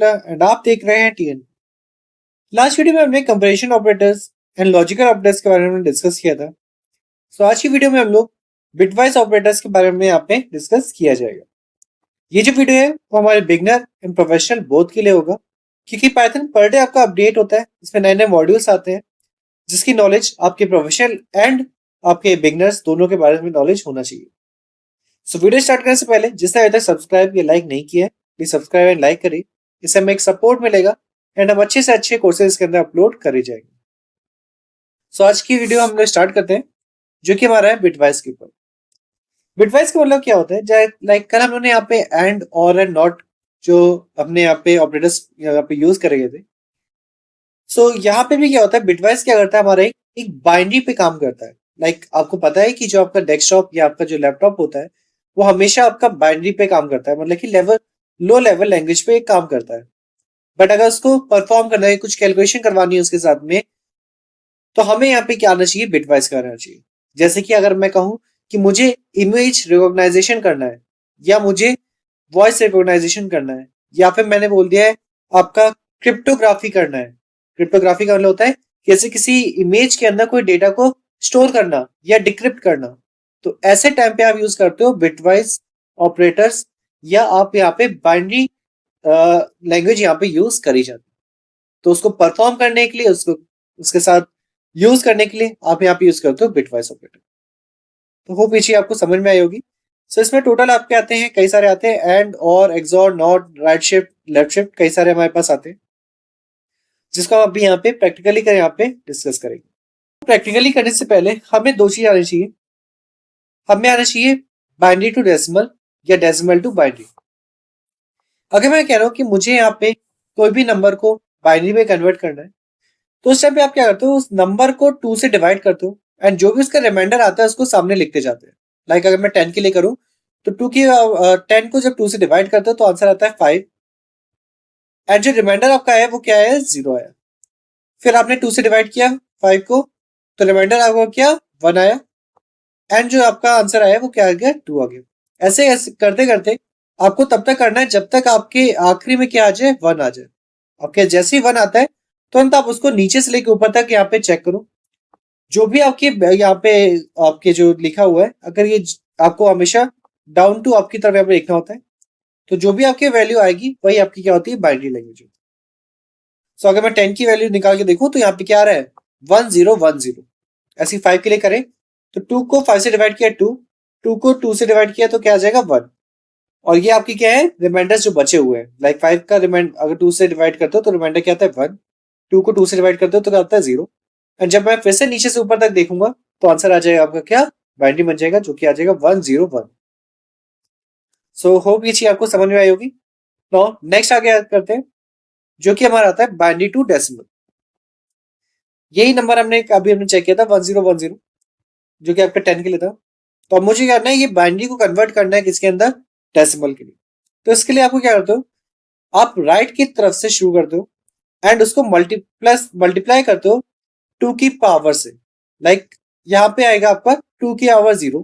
Shukla and आप देख रहे हैं टीएन। लास्ट वीडियो में हमने comparison operators and logical operators के बारे में डिस्कस किया था। आज की वीडियो में हम लोग बिटवाइज ऑपरेटर्स के बारे में यहाँ पे डिस्कस किया जाएगा। ये जो वीडियो है वो हमारे बिगनर एंड प्रोफेशनल बोथ के लिए होगा, क्योंकि पाइथन पर डे आपका अपडेट होता है, इसमें नए नए मॉड्यूल्स आते हैं जिसकी नॉलेज आपके प्रोफेशनल एंड आपके बिगनर्स दोनों के बारे में नॉलेज होना चाहिए। वीडियो स्टार्ट करने से पहले जिसने अभी तक सब्सक्राइब या लाइक नहीं किया है, प्लीज सब्सक्राइब एंड लाइक करिए। इससे हमें एक सपोर्ट मिलेगा एंड हम अच्छे से अच्छे कोर्सेज इसके अंदर अपलोड करे जाएंगे। आज की वीडियो हम लोग स्टार्ट करते हैं, जो कि हमारा है बिटवाइज के ऊपर। बिटवाइज का मतलब क्या होता है, लाइक कल हम लोगों ने यहाँ पे एंड और एंड नॉट जो अपने यहाँ पे ऑपरेटर्स यहाँ पे यूज करे गए थे। यहाँ पे भी क्या होता है, बिटवाइज क्या करता है, हमारा एक बाइनरी पे काम करता है। आपको पता है कि जो आपका डेस्कटॉप या आपका जो लैपटॉप होता है वो हमेशा आपका बाइनरी पे काम करता है, मतलब कि लो लेवल लैंग्वेज पे काम करता है। बट अगर उसको परफॉर्म करना है, कुछ कैलकुलेशन करवानी है उसके साथ में, तो हमें यहाँ पे क्या आना चाहिए, बिटवाइज करना चाहिए। जैसे कि अगर मैं कहूं कि मुझे इमेज रिकॉग्नाइजेशन करना है, या मुझे वॉइस रिकॉग्नाइजेशन करना है, या फिर मैंने बोल दिया है आपका क्रिप्टोग्राफी करना है। क्रिप्टोग्राफी का मतलब होता है जैसे किसी इमेज के अंदर कोई डेटा को स्टोर करना या डिक्रिप्ट करना। तो ऐसे टाइम पे आप यूज करते हो बिटवाइज ऑपरेटर्स, या आप यहाँ पे बाइनरी लैंग्वेज यहाँ पे यूज करी जाती है। तो उसको परफॉर्म करने के लिए, उसको उसके साथ यूज करने के लिए आप यहाँ पे यूज करते हो बिटवाइज ऑपरेटर। तो वो पीछे आपको समझ में आई होगी। इसमें टोटल आपके आते हैं, कई सारे आते हैं, एंड और XOR not right shift left shift, कई सारे हमारे पास आते हैं, जिसको हम अभी यहाँ पे प्रैक्टिकली कर यहाँ पे डिस्कस करेंगे। प्रैक्टिकली करने से पहले हमें दो चीज आनी चाहिए। हमें आना चाहिए बाइनरी टू डेसिमल या डेसिमल टू बाइनरी। अगर मैं कह रहा हूं कि मुझे यहाँ पे कोई भी नंबर को बाइनरी में कन्वर्ट करना है, तो उस टाइम पे आप क्या करते हो, उस नंबर को 2 से डिवाइड करते हो एंड जो भी उसका रिमाइंडर आता है उसको सामने लिखते जाते हैं। अगर मैं 10 के लिए करूं तो 10 को जब 2 से डिवाइड करते हो तो आंसर आता है 5, एंड जो रिमाइंडर आपका है वो क्या है, 0 आया। फिर आपने 2 से डिवाइड किया 5 को, तो रिमाइंडर आपका क्या, 1 आया, एंड जो आपका आंसर आया वो क्या आ गया, 2 आ गया। ऐसे ऐसे करते करते आपको तब तक करना है जब तक आपके आखिरी में क्या आ जाए, 1 आ जाए। आपके जैसे ही 1 आता है तुरंत आप उसको नीचे से लेके ऊपर तक यहाँ पे चेक करो। जो भी आपके यहाँ पे आपके जो लिखा हुआ है, अगर ये आपको हमेशा डाउन टू आपकी तरफ यहाँ पे लिखना होता है, तो जो भी आपकी वैल्यू आएगी वही आपकी क्या होती है, बाइनरी लैंग्वेज। अगर मैं 10 की वैल्यू निकाल के देखूं तो यहाँ पे क्या आ रहा है, 1010। ऐसी 5 के लिए करें तो 2 को 5 से डिवाइड किया 2 को 2 से डिवाइड किया तो क्या आ जाएगा, 1। और ये आपकी क्या है, रिमाइंडर्स जो बचे हुए हैं। 5 का रिमाइंडर अगर 2 से डिवाइड करते हो तो रिमाइंडर क्या आता है, 1। 2 को 2 से डिवाइड करते हो तो क्या आता है, 0। एंड जब मैं फिर से नीचे से ऊपर तक देखूंगा तो आंसर आ जाएगा आपका क्या, बाइनरी बन जाएगा, जो कि आ जाएगा 101। होप ये चीज आपको समझ में आई होगी। नाउ नेक्स्ट आगे करते हैं, जो कि हमारा आता है बाइनरी टू डेसिमल। यही नंबर हमने चेक किया था 1010, जो कि आपका 10 के लिए था। तो अब मुझे क्या करना है, ये बाइनरी को कन्वर्ट करना है किसके अंदर, डेसिमल के लिए। तो इसके लिए आपको क्या करते हो, आप राइट की तरफ से शुरू करते हो एंड उसको मल्टीप्लाई करते हो 2 की पावर से। यहाँ पे आएगा आपका 2 की पावर 0।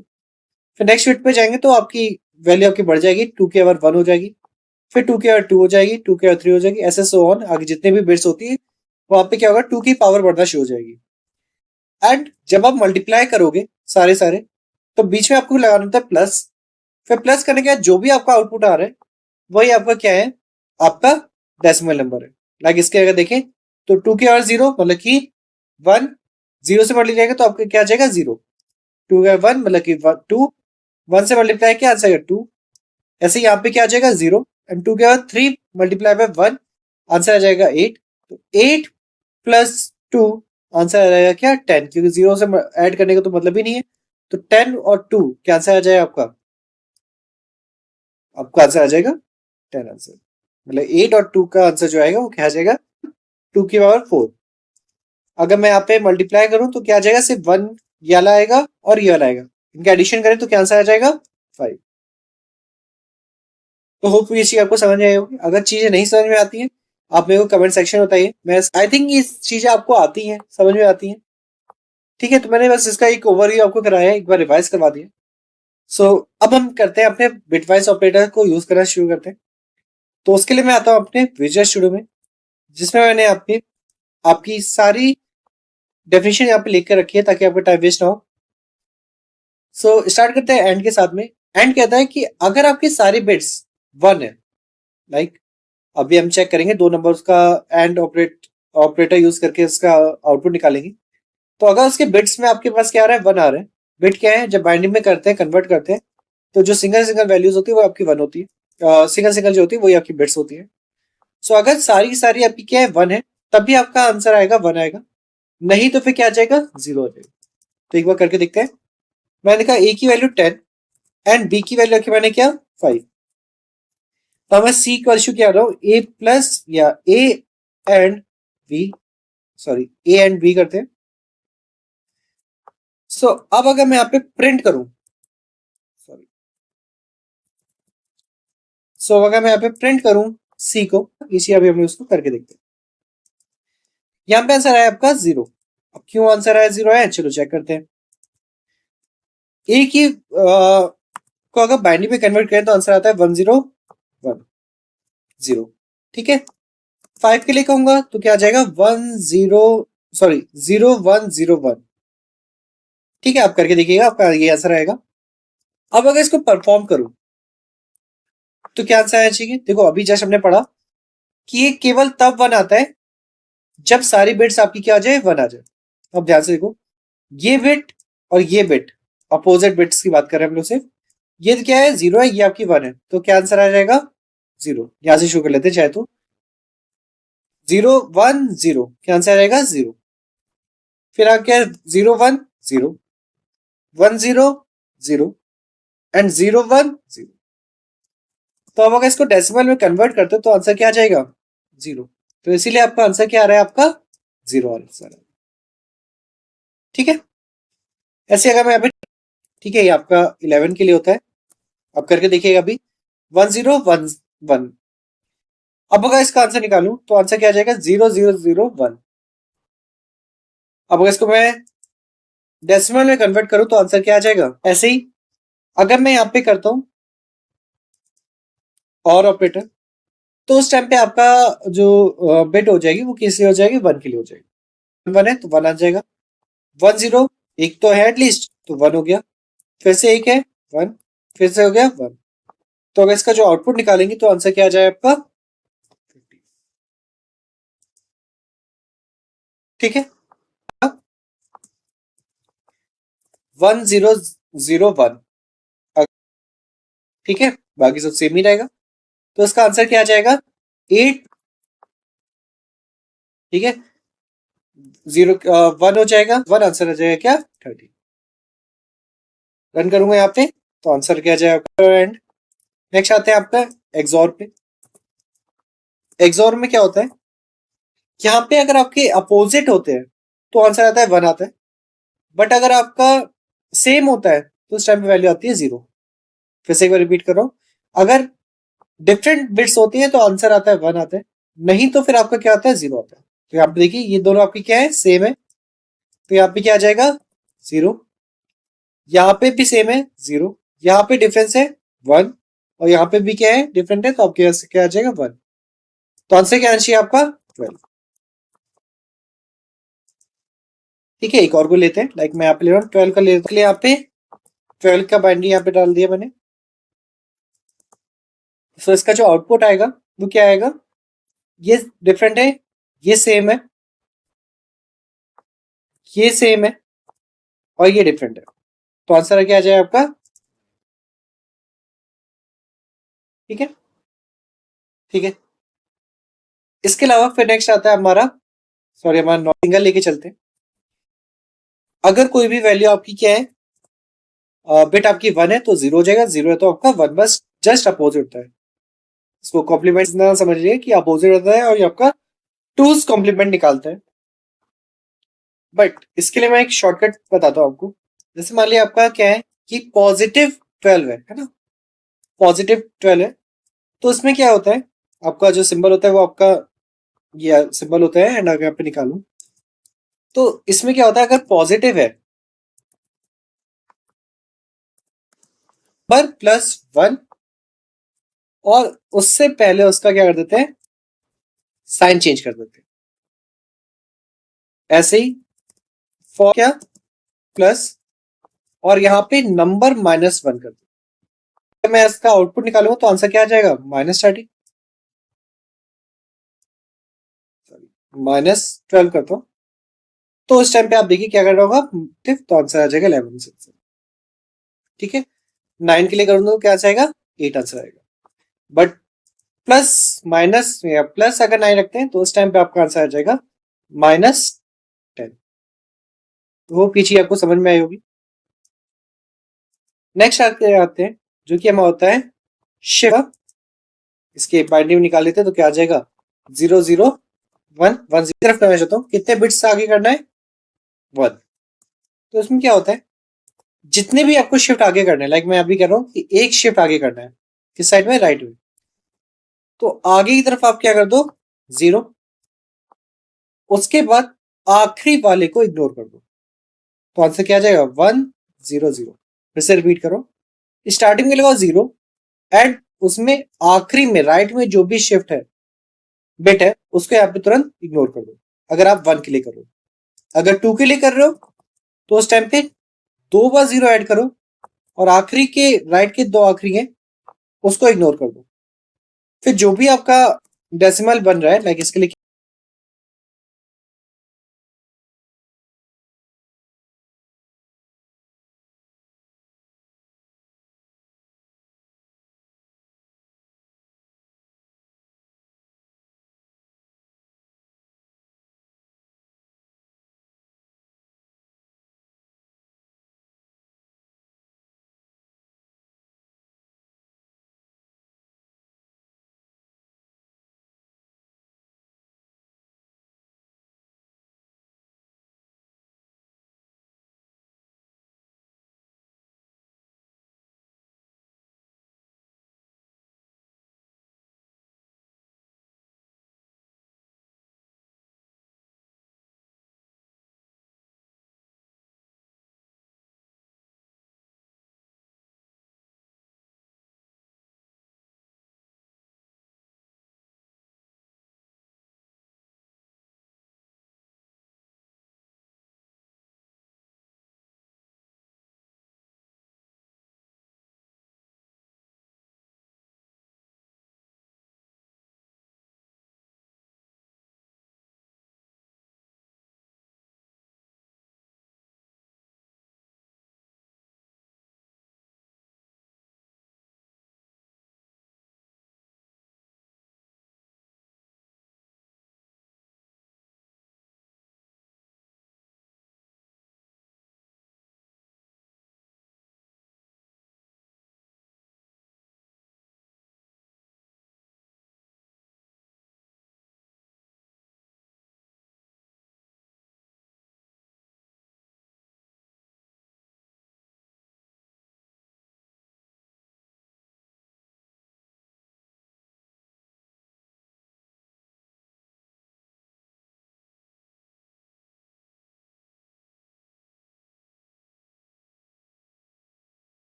फिर नेक्स्ट बिट पे जाएंगे तो आपकी वैल्यू आपकी बढ़ जाएगी, 2 की पावर 1 हो जाएगी, फिर 2 की पावर 2 हो जाएगी, 2 की पावर 3 हो जाएगी, ऐसे सो ऑन। आगे जितने भी बिट्स होती है वहां पे क्या होगा, 2 की पावर बढ़ना शुरू हो जाएगी। एंड जब आप मल्टीप्लाई करोगे सारे तो बीच में आपको लगाना होता है प्लस। फिर प्लस करने के बाद जो भी आपका आउटपुट आ रहा है वही आपका क्या है, आपका डेसिमल नंबर है। इसके अगर देखें तो 2 की पावर 0 मतलब कि 1, 0 से मल्टीप्लाई जाएगा तो आपका क्या आ जाएगा, 0। 2 का 1 मतलब कि 2, 1 से मल्टीप्लाई किया आंसर 2। ऐसे यहाँ पे क्या आ जाएगा, 0। एंड 2 के बाद 3 मल्टीप्लाई बाय 1, आंसर आ जाएगा 8। तो 8 प्लस 2 आंसर आ जाएगा क्या, 10, क्योंकि 0 से ऐड करने का तो मतलब ही नहीं है। तो 10 और 2 क्या आंसर आ जाएगा आपका आंसर आ जाएगा 10 आंसर। मतलब 8 और 2 का आंसर जो आएगा वो क्या आ जाएगा, 2 की पावर 4। अगर मैं यहाँ पे मल्टीप्लाई करूं तो क्या आ जाएगा, सिर्फ 1 ये वाला आएगा और ये वाला आएगा, इनका एडिशन करें तो क्या आंसर आ जाएगा, 5। तो होप ये चीज आपको समझ में आई होगी। अगर चीजें नहीं समझ में आती हैं आप मेरे को कमेंट सेक्शन में बताइए। मैं आई थिंक ये चीजें आपको आती हैं, समझ में आती हैं, ठीक है। तो मैंने बस इसका एक ओवरव्यू आपको कराया है, एक बार रिवाइज करवा दिया। अब हम करते हैं अपने बिटवाइज ऑपरेटर को यूज करना शुरू करते हैं। तो उसके लिए मैं आता हूँ अपने विजुअल स्टूडियो में, जिसमें मैंने आपकी सारी डेफिनेशन यहाँ पे लिख के रखी है ताकि आपका टाइम वेस्ट ना हो। सो स्टार्ट करते हैं एंड के साथ में। एंड कहता है कि अगर आपके सारे बिट्स 1 है, लाइक अभी हम चेक करेंगे 2 नंबर्स का एंड ऑपरेटर यूज करके इसका आउटपुट निकालेंगे। तो अगर उसके बिट्स में आपके पास क्या आ रहा है, 1 आ रहा है। बिट क्या है, जब बाइंडिंग में करते हैं, कन्वर्ट करते हैं, तो जो सिंगल सिंगल वैल्यूज होती है वो आपकी 1 होती है। सिंगल सिंगल जो होती है वही आपकी बिट्स होती है। सो अगर सारी की सारी आपकी क्या है, 1 है, तब भी आपका आंसर आएगा 1 आएगा, नहीं तो फिर क्या आ जाएगा, 0 हो जाएगा। तो एक बार करके देखते हैं। मैंने कहा ए की वैल्यू 10 एंड बी की वैल्यू रखी मैंने क्या, 5। तो मैं सी का इशू क्या रहा हूं, ए प्लस या A and B, sorry A and B करते हैं। सो अब अगर मैं यहाँ पे प्रिंट करूं, सॉरी, सो अगर मैं यहाँ पे प्रिंट करूं सी को, इसी अभी हम उसको करके देखते हैं। यहाँ पे आंसर आया आपका 0। अब क्यों आंसर आया 0 है, चलो चेक करते हैं। ए की को अगर बाइनरी में कन्वर्ट करें तो आंसर आता है 1 0 1 0। ठीक है, 5 के लिए कहूंगा तो क्या आ जाएगा, 0 1 0 1। ठीक है, आप करके देखिएगा, आपका ये आंसर आएगा। अब अगर इसको परफॉर्म करूं तो क्या आंसर आना चाहिए, देखो अभी जस्ट हमने पढ़ा कि ये केवल तब 1 आता है जब सारी बिट्स आपकी क्या आ जाए, 1 आ जाए। अब ध्यान से देखो, ये बिट और ये बिट अपोजिट बिट्स की बात कर रहे हैं हम लोग सिर्फ। ये क्या है, 0 है, ये आपकी 1 है, तो क्या आंसर आ जाएगा, 0। यहां से शुरू कर लेते हैं चाहे तो। 0 1 0, क्या आंसर आएगा, 0। फिर आप क्या, 0 1 0 1 0 0 एंड 0 1 0। तो अब अगर इसको डेसिमल में कन्वर्ट करते हो तो आंसर क्या आ जाएगा, 0। तो इसीलिए आपका आंसर क्या आ रहा है, आपका 0 आंसर है। ठीक है, ऐसे अगर मैं अभी, ठीक है, ये आपका 11 के लिए होता है। अब करके देखिएगा अभी, 1 0 1 1। अब अगर इसका आंसर निकालूं तो आंसर क्या आ जाएगा, 0 0 0 1। अब अगर इसको मैं डेसिमल में कन्वर्ट करूं तो आंसर क्या आ जाएगा, ऐसे ही अगर मैं यहाँ पे करता हूं और ऑपरेटर, तो उस टाइम पे आपका जो बिट हो जाएगी वो किस लिए हो जाएगी, 1 के लिए हो जाएगी। 1 है तो 1 आ जाएगा। 1 0, एक तो है एटलीस्ट, तो 1 हो गया। फिर से एक है, 1, फिर से हो गया 1। तो अगर इसका जो आउटपुट निकालेंगे तो आंसर क्या आ जाए आपका, 50। ठीक है, 1 0 0 1। ठीक है, बाकी सब सेम ही रहेगा, तो इसका आंसर क्या आ जाएगा, 8। ठीक है, 1 हो जाएगा, 1 आंसर आ जाएगा क्या, 30। रन करूंगा यहाँ पे तो आंसर क्या आ जाएगा, एंड नेक्स्ट आते हैं आपका एक्सॉर पे। एक्सॉर में क्या होता है, यहाँ पे अगर आपके अपोजिट होते हैं तो आंसर आता है 1 आता है, बट अगर आपका सेम होता है तो उस टाइम पे वैल्यू आती है 0। फिर से एक बार रिपीट कर रहा हूं, अगर डिफरेंट बिट्स होती है तो आंसर आता है 1 आता है, नहीं तो फिर आपका क्या आता है, 0 आता है। तो यहाँ पे देखिए ये दोनों आपकी क्या है, सेम है, तो यहाँ पे क्या आ जाएगा, 0। यहाँ पे भी सेम है, 0। यहाँ पे डिफरेंस है 1, और यहाँ पे भी क्या है, डिफरेंट है, तो आपके क्या आ जाएगा, 1। तो आंसर क्या आना चाहिए आपका, 12। ठीक है, एक और को लेते हैं, लाइक मैं यहाँ पे ले रहा हूँ 12 का ले यहाँ पे 12 का बाइनरी यहाँ पे डाल दिया मैंने। सो इसका जो आउटपुट आएगा वो क्या आएगा, ये डिफरेंट है, ये सेम है, ये सेम है, और ये डिफरेंट है। तो आंसर क्या आ जाए आपका, ठीक है। ठीक है, इसके अलावा फिर नेक्स्ट आता है हमारा, सॉरी, हमारा नॉट सिंगल लेके चलते हैं। अगर कोई भी वैल्यू आपकी क्या है, बिट आपकी 1 है तो 0 हो जाएगा, 0 है तो आपका 1 बस जस्ट अपोजिट होता है। इसको कॉम्प्लीमेंट ना समझिए कि अपोजिट होता है और ये आपका टूज कॉम्प्लीमेंट निकालता है। बट इसके लिए मैं एक शॉर्टकट बताता हूँ आपको। जैसे मान लिया आपका क्या है कि +12 है ना, +12 है, तो इसमें क्या होता है, आपका जो सिंबल होता है वो आपका ये सिंबल होता है, एंड अगर यहाँ पे निकालू तो इसमें क्या होता है, अगर पॉजिटिव है पर +1 और उससे पहले उसका क्या कर देते हैं, साइन चेंज कर देते हैं। ऐसे ही फॉर क्या प्लस और यहाँ पे नंबर -1 कर दो। मैं इसका आउटपुट निकालूंगा तो आंसर क्या आ जाएगा, -30, -12 करता हूँ। तो इस टाइम पे आप देखिए क्या करना होगा, तो आंसर आ जाएगा 11। ठीक है, 9 के लिए कर दो क्या आ जाएगा, 8 आंसर आएगा। बट प्लस माइनस या प्लस अगर 9 रखते हैं तो उस टाइम पे आपका आंसर आ जाएगा -10। वो पीछे आपको समझ में आई होगी। नेक्स्ट आते हैं जो कि हमारा होता है शिफ्ट। इसके बाइनरी में निकाल लेते हैं तो क्या आ जाएगा, 00110 तरफ करना चाहता हूँ, कितने बिट्स से आगे करना है, 1। तो इसमें क्या होता है, जितने भी आपको शिफ्ट आगे करना है, लाइक मैं अभी कह रहा हूँ कि एक शिफ्ट आगे करना है, किस साइड में, राइट में, तो आगे की तरफ आप क्या कर दो, 0। उसके बाद आखिरी वाले को इग्नोर कर दो, तो आंसर क्या आ जाएगा, 100। फिर से रिपीट करो, स्टार्टिंग में लगाओ 0 एंड उसमें आखिरी में राइट में जो भी शिफ्ट है बिट है उसको यहाँ पे तुरंत इग्नोर कर दो, अगर आप 1 के लिए कर रहे हो। अगर 2 के लिए कर रहे हो तो उस टाइम पे 2 बार 0 ऐड करो और आखिरी के राइट के 2 आखिरी हैं उसको इग्नोर कर दो। फिर जो भी आपका डेसिमल बन रहा है, लाइक इसके लिए